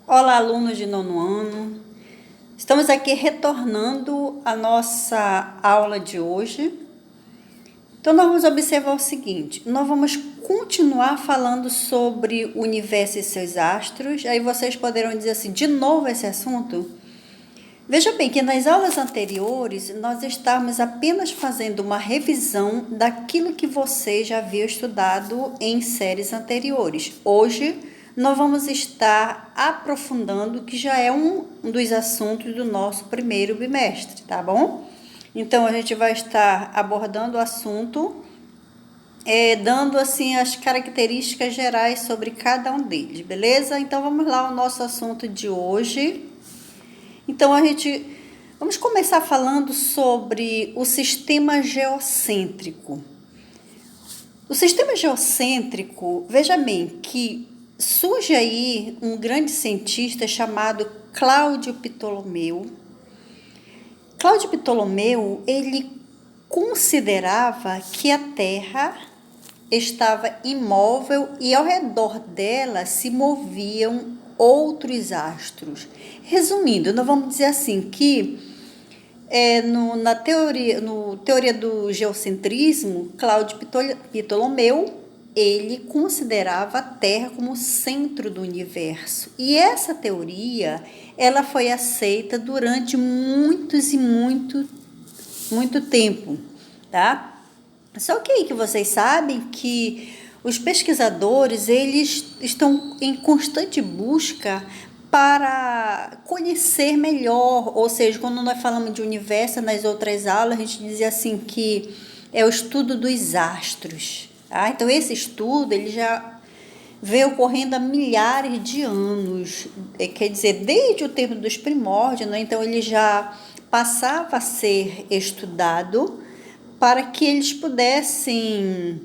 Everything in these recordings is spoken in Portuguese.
Olá, alunos de nono ano. Estamos aqui retornando à nossa aula de hoje. Então, nós vamos observar o seguinte: nós vamos continuar falando sobre o universo e seus astros. Aí vocês poderão dizer assim, de novo esse assunto? Veja bem que nas aulas anteriores nós estávamos apenas fazendo uma revisão daquilo que você já havia estudado em séries anteriores. Hoje nós vamos estar aprofundando o que já é um dos assuntos do nosso primeiro bimestre, tá bom? Então a gente vai estar abordando o assunto, dando assim as características gerais sobre cada um deles, beleza? Então vamos lá ao nosso assunto de hoje. Então vamos começar falando sobre o sistema geocêntrico. O sistema geocêntrico, veja bem que surge aí um grande cientista chamado Cláudio Ptolomeu. Cláudio Ptolomeu, ele considerava que a Terra estava imóvel e ao redor dela se moviam outros astros. Resumindo, nós vamos dizer assim que na teoria do geocentrismo, Cláudio Ptolomeu, ele considerava a Terra como o centro do universo. E essa teoria, ela foi aceita durante muito tempo, tá? Só que aí que vocês sabem que os pesquisadores, eles estão em constante busca para conhecer melhor, ou seja, quando nós falamos de universo nas outras aulas, a gente dizia assim que é o estudo dos astros, tá? Então esse estudo, ele já veio ocorrendo há milhares de anos, quer dizer, desde o tempo dos primórdios, né? Então ele já passava a ser estudado para que eles pudessem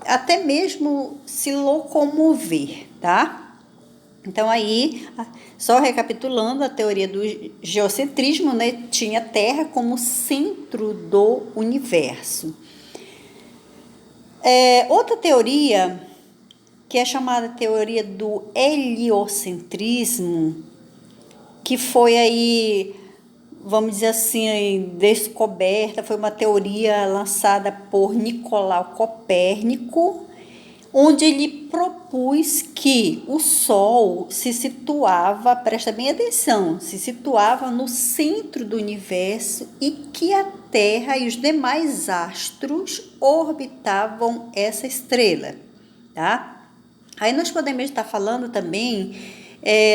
até mesmo se locomover, tá? Então aí, só recapitulando, a teoria do geocentrismo, né, tinha a Terra como centro do universo. Outra teoria, que é chamada teoria do heliocentrismo, que foi aí, vamos dizer assim, descoberta, foi uma teoria lançada por Nicolau Copérnico, onde ele propus que o Sol se situava, presta bem atenção, se situava no centro do universo e que a Terra e os demais astros orbitavam essa estrela, tá? Aí nós podemos estar falando também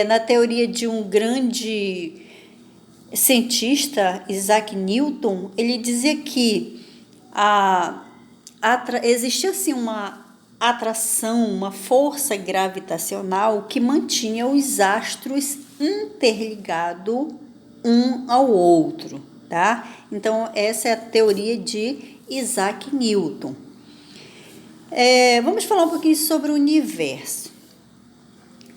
na teoria de um grande cientista, Isaac Newton. Ele dizia que existia assim uma atração, uma força gravitacional que mantinha os astros interligados um ao outro, tá? Então essa é a teoria de Isaac Newton. Vamos falar um pouquinho sobre o universo.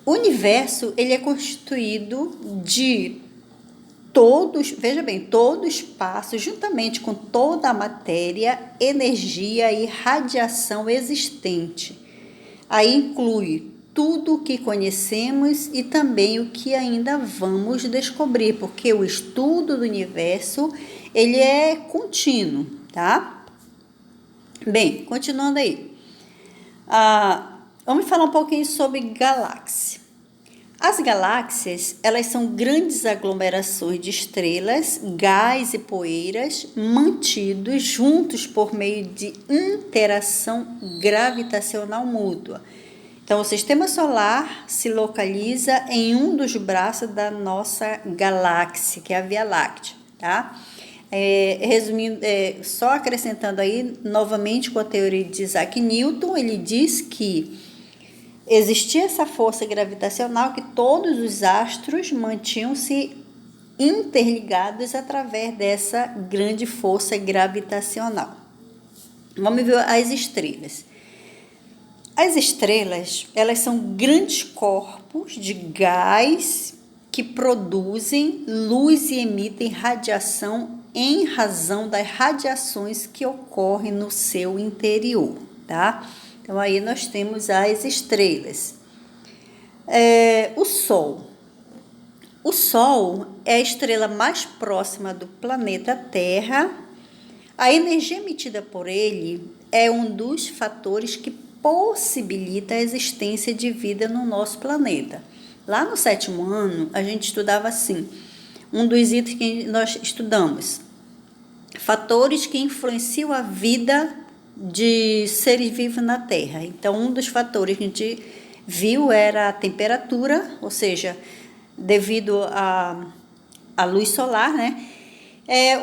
O universo, ele é constituído de todos, veja bem, todo o espaço, juntamente com toda a matéria, energia e radiação existente. Aí inclui tudo o que conhecemos e também o que ainda vamos descobrir, porque o estudo do universo, ele é contínuo, tá? Bem, continuando aí. Vamos falar um pouquinho sobre galáxia. As galáxias, elas são grandes aglomerações de estrelas, gás e poeiras mantidos juntos por meio de interação gravitacional mútua. Então, o sistema solar se localiza em um dos braços da nossa galáxia, que é a Via Láctea, tá? Resumindo, só acrescentando aí, novamente com a teoria de Isaac Newton, ele diz que existia essa força gravitacional que todos os astros mantinham-se interligados através dessa grande força gravitacional. Vamos ver as estrelas. As estrelas, elas são grandes corpos de gás que produzem luz e emitem radiação em razão das radiações que ocorrem no seu interior, tá? Então, aí nós temos as estrelas. O Sol. O Sol é a estrela mais próxima do planeta Terra. A energia emitida por ele é um dos fatores que possibilita a existência de vida no nosso planeta. Lá no 7º ano, a gente estudava assim, um dos itens que nós estudamos, fatores que influenciam a vida de seres vivos na Terra. Então, um dos fatores que a gente viu era a temperatura, ou seja, devido à luz solar, né?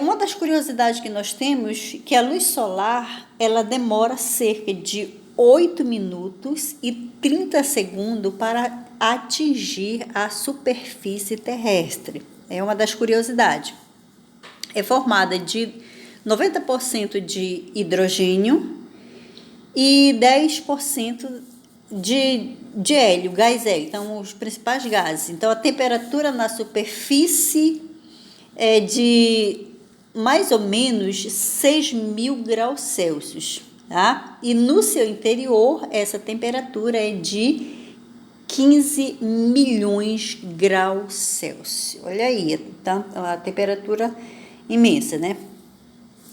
Uma das curiosidades que nós temos que a luz solar, ela demora cerca de 8 minutos e 30 segundos para atingir a superfície terrestre. É uma das curiosidades. É formada de 90% de hidrogênio e 10% de hélio, gás hélio, então os principais gases. Então a temperatura na superfície é de mais ou menos 6.000 graus Celsius, tá? E no seu interior essa temperatura é de 15 milhões de graus Celsius. Olha aí, tá? A temperatura imensa, né?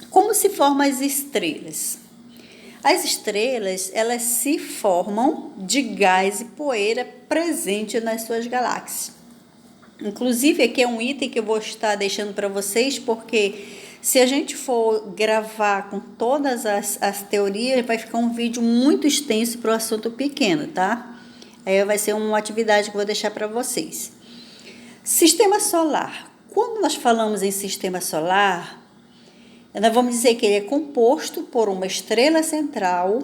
Como se formam as estrelas? As estrelas, elas se formam de gás e poeira presente nas suas galáxias. Inclusive, aqui é um item que eu vou estar deixando para vocês, porque se a gente for gravar com todas as teorias, vai ficar um vídeo muito extenso para o assunto pequeno, tá? Aí vai ser uma atividade que eu vou deixar para vocês. Sistema solar. Quando nós falamos em sistema solar, nós vamos dizer que ele é composto por uma estrela central,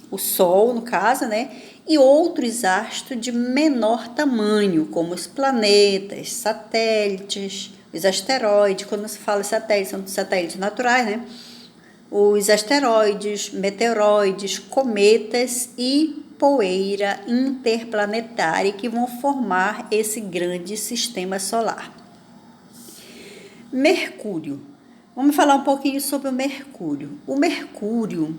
o Sol, no caso, né? E outros astros de menor tamanho, como os planetas, satélites, os asteroides. Quando se fala satélites, são satélites naturais, né? Os asteroides, meteoroides, cometas e poeira interplanetária que vão formar esse grande sistema solar. Mercúrio. Vamos falar um pouquinho sobre o Mercúrio. O Mercúrio,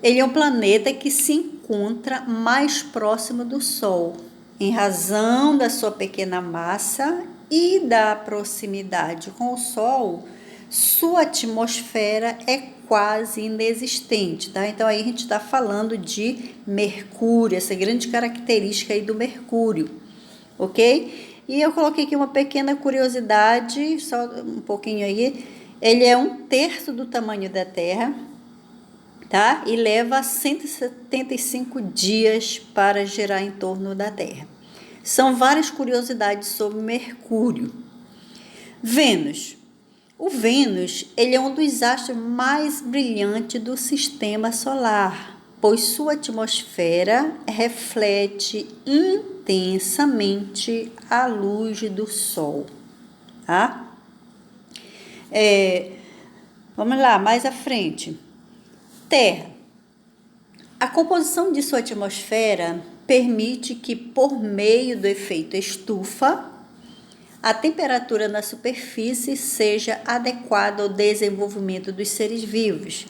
ele é um planeta que se encontra mais próximo do Sol, em razão da sua pequena massa e da proximidade com o Sol. Sua atmosfera é quase inexistente, tá? Então aí a gente está falando de Mercúrio, essa grande característica aí do Mercúrio, ok? E eu coloquei aqui uma pequena curiosidade, só um pouquinho aí. Ele é 1/3 do tamanho da Terra, tá? E leva 175 dias para girar em torno da Terra. São várias curiosidades sobre Mercúrio. Vênus. O Vênus, ele é um dos astros mais brilhantes do sistema solar, pois sua atmosfera reflete intensamente a luz do Sol, tá? Vamos lá, mais à frente. Terra. A composição de sua atmosfera permite que, por meio do efeito estufa, a temperatura na superfície seja adequada ao desenvolvimento dos seres vivos.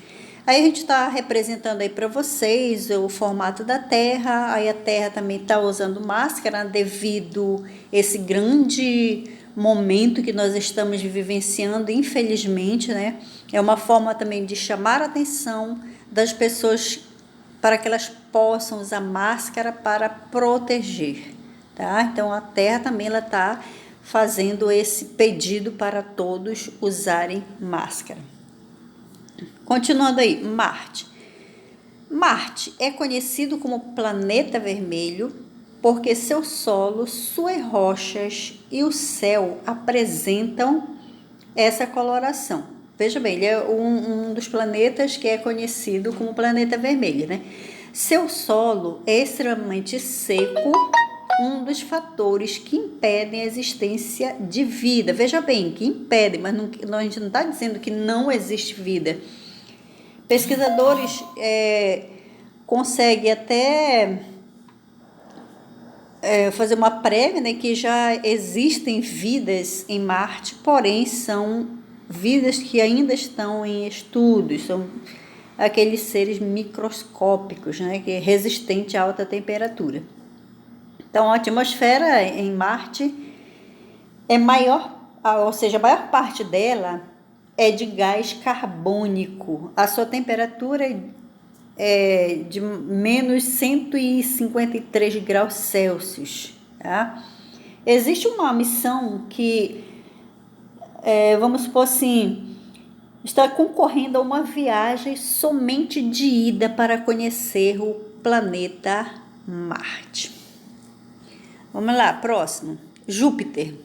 Aí a gente está representando aí para vocês o formato da Terra. Aí a Terra também está usando máscara devido a esse grande momento que nós estamos vivenciando, infelizmente, né? É uma forma também de chamar a atenção das pessoas para que elas possam usar máscara para proteger, tá? Então a Terra também ela está fazendo esse pedido para todos usarem máscara. Continuando aí, Marte. Marte é conhecido como planeta vermelho porque seu solo, suas rochas e o céu apresentam essa coloração. Veja bem, ele é um dos planetas que é conhecido como planeta vermelho, né? Seu solo é extremamente seco, um dos fatores que impedem a existência de vida. Veja bem, que impede, mas a gente não está dizendo que não existe vida. Pesquisadores conseguem até fazer uma prévia, né, que já existem vidas em Marte, porém são vidas que ainda estão em estudos, são aqueles seres microscópicos, né, que é resistente a alta temperatura. Então, a atmosfera em Marte é maior, ou seja, a maior parte dela é de gás carbônico. A sua temperatura é de menos 153 graus Celsius, tá? Existe uma missão que, vamos supor assim, está concorrendo a uma viagem somente de ida para conhecer o planeta Marte. Vamos lá, próximo. Júpiter.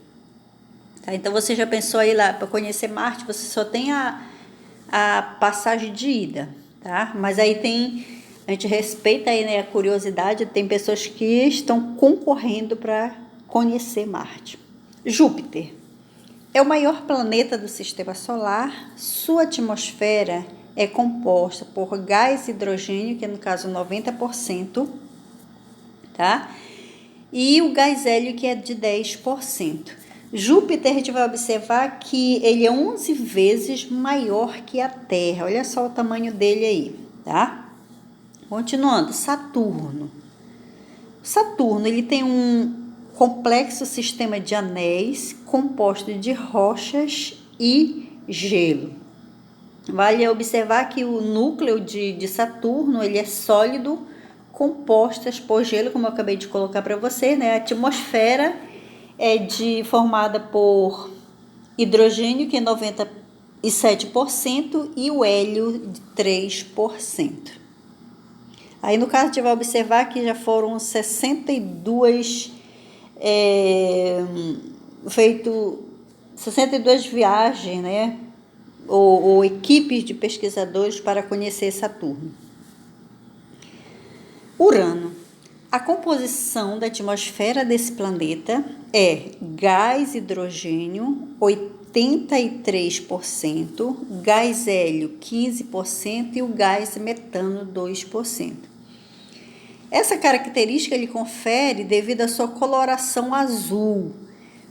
Tá, então você já pensou aí lá, para conhecer Marte, você só tem a passagem de ida, tá? Mas aí a gente respeita aí, né, a curiosidade, tem pessoas que estão concorrendo para conhecer Marte. Júpiter é o maior planeta do Sistema Solar. Sua atmosfera é composta por gás hidrogênio, que no caso 90%, tá? E o gás hélio, que é de 10%. Júpiter, a gente vai observar que ele é 11 vezes maior que a Terra. Olha só o tamanho dele aí, tá? Continuando, Saturno. Saturno, ele tem um complexo sistema de anéis composto de rochas e gelo. Vale observar que o núcleo de Saturno, ele é sólido, compostas por gelo, como eu acabei de colocar para você, né? A atmosfera é formada por hidrogênio, que é 97%, e o hélio, de 3%. Aí, no caso, a gente vai observar que já foram 62 viagens, né? Ou equipes de pesquisadores para conhecer Saturno. Urano. A composição da atmosfera desse planeta é gás hidrogênio, 83%, gás hélio, 15% e o gás metano, 2%. Essa característica ele confere devido à sua coloração azul.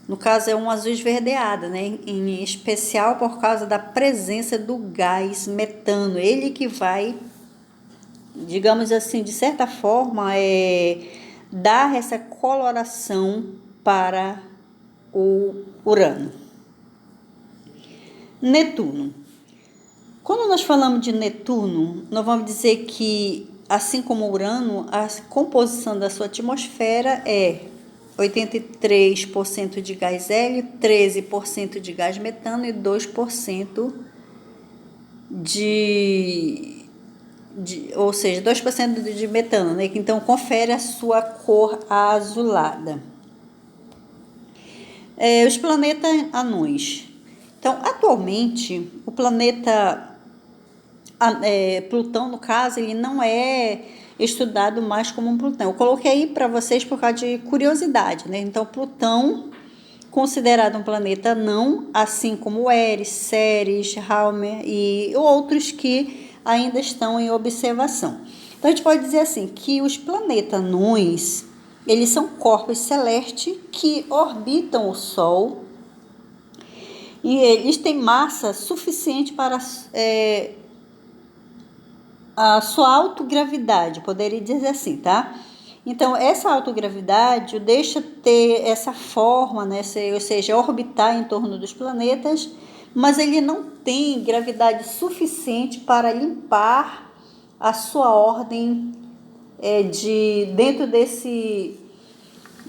No caso, é um azul esverdeado, né? Em especial por causa da presença do gás metano. Ele que vai, digamos assim, de certa forma, dar essa coloração para o Urano. Netuno. Quando nós falamos de Netuno, nós vamos dizer que, assim como Urano, a composição da sua atmosfera é 83% de gás hélio, 13% de gás metano e 2% ou seja, 2% de metano, né? Então confere a sua cor azulada. Os planetas anões. Então, atualmente, o planeta Plutão, no caso, ele não é estudado mais como um Plutão. Eu coloquei aí para vocês por causa de curiosidade, né? Então, Plutão, considerado um planeta anão, assim como Eris, Ceres, Halmer e outros que ainda estão em observação. Então, a gente pode dizer assim, que os planetas anões, eles são corpos celestes que orbitam o Sol e eles têm massa suficiente para a sua autogravidade, poderia dizer assim, tá? Então, essa autogravidade o deixa ter essa forma, né? Ou seja, orbitar em torno dos planetas, mas ele não tem gravidade suficiente para limpar a sua ordem dentro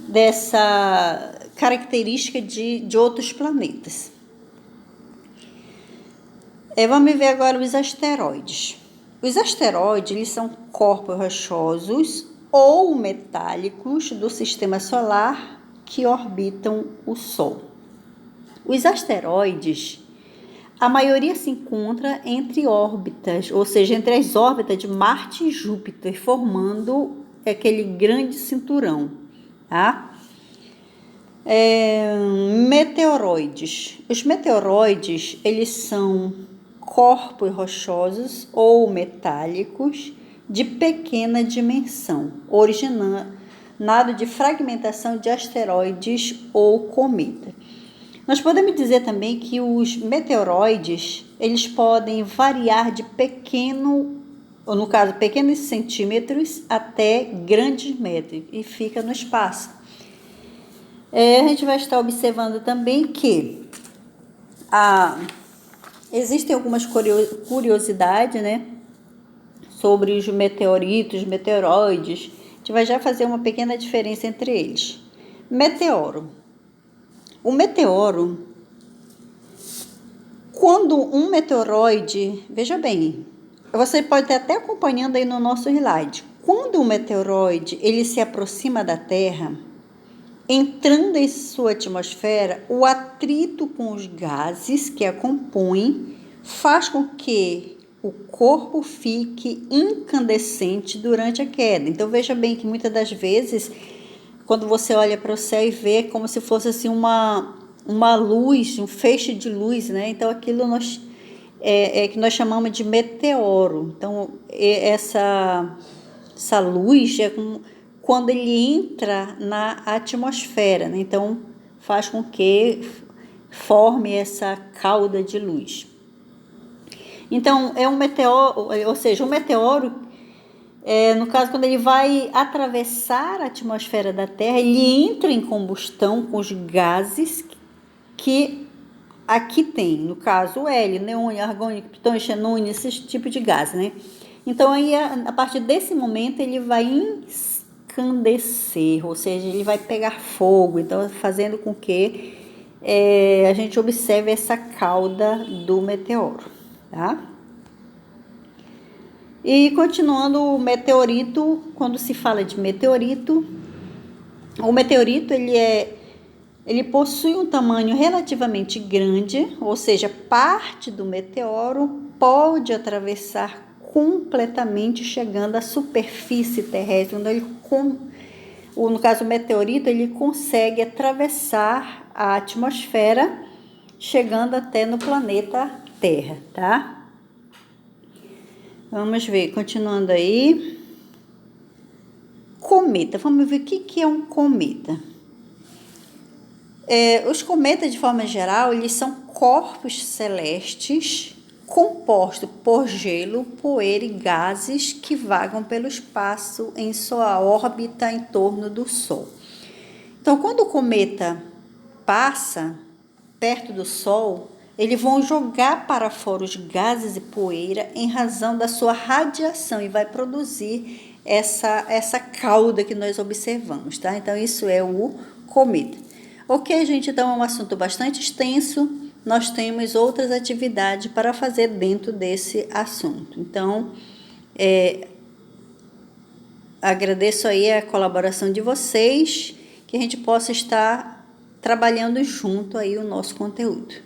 dessa característica de outros planetas. Vamos ver agora os asteroides. Os asteroides, eles são corpos rochosos ou metálicos do sistema solar que orbitam o Sol. Os asteroides, a maioria se encontra entre órbitas, ou seja, entre as órbitas de Marte e Júpiter, formando aquele grande cinturão, tá? Meteoroides. Os meteoroides, eles são corpos rochosos ou metálicos de pequena dimensão, originado de fragmentação de asteroides ou cometa. Nós podemos dizer também que os meteoroides, eles podem variar de pequenos centímetros até grandes metros e fica no espaço. A gente vai estar observando também que existem algumas curiosidades, né, sobre os meteoritos, meteoroides. A gente vai já fazer uma pequena diferença entre eles. Meteoro. O meteoro, quando um meteoroide, veja bem, você pode estar até acompanhando aí no nosso slide. Quando um meteoroide ele se aproxima da Terra, entrando em sua atmosfera, o atrito com os gases que a compõem faz com que o corpo fique incandescente durante a queda. Então veja bem que muitas das vezes, quando você olha para o céu e vê como se fosse assim uma luz, um feixe de luz, né? Então aquilo que nós chamamos de meteoro. Então essa luz é quando ele entra na atmosfera, né? Então faz com que forme essa cauda de luz. Então é um meteoro, ou seja, um meteoro, no caso quando ele vai atravessar a atmosfera da Terra, ele entra em combustão com os gases que aqui tem, no caso o hélio, neon, argônio, pitônio, xenônio, esse tipo de gás, né? Então aí a partir desse momento ele vai incandescer, ou seja, ele vai pegar fogo, então fazendo com que a gente observe essa cauda do meteoro, tá? E continuando, o meteorito, quando se fala de meteorito, o meteorito ele possui um tamanho relativamente grande, ou seja, parte do meteoro pode atravessar completamente, chegando à superfície terrestre. No caso, o meteorito, ele consegue atravessar a atmosfera, chegando até no planeta Terra, tá? Vamos ver, continuando aí. Cometa, vamos ver o que é um cometa. Os cometas, de forma geral, eles são corpos celestes compostos por gelo, poeira e gases que vagam pelo espaço em sua órbita em torno do Sol. Então, quando o cometa passa perto do Sol, eles vão jogar para fora os gases e poeira em razão da sua radiação e vai produzir essa cauda que nós observamos, tá? Então, isso é o cometa. Ok, gente, então é um assunto bastante extenso, nós temos outras atividades para fazer dentro desse assunto. Então, agradeço aí a colaboração de vocês, que a gente possa estar trabalhando junto aí o nosso conteúdo.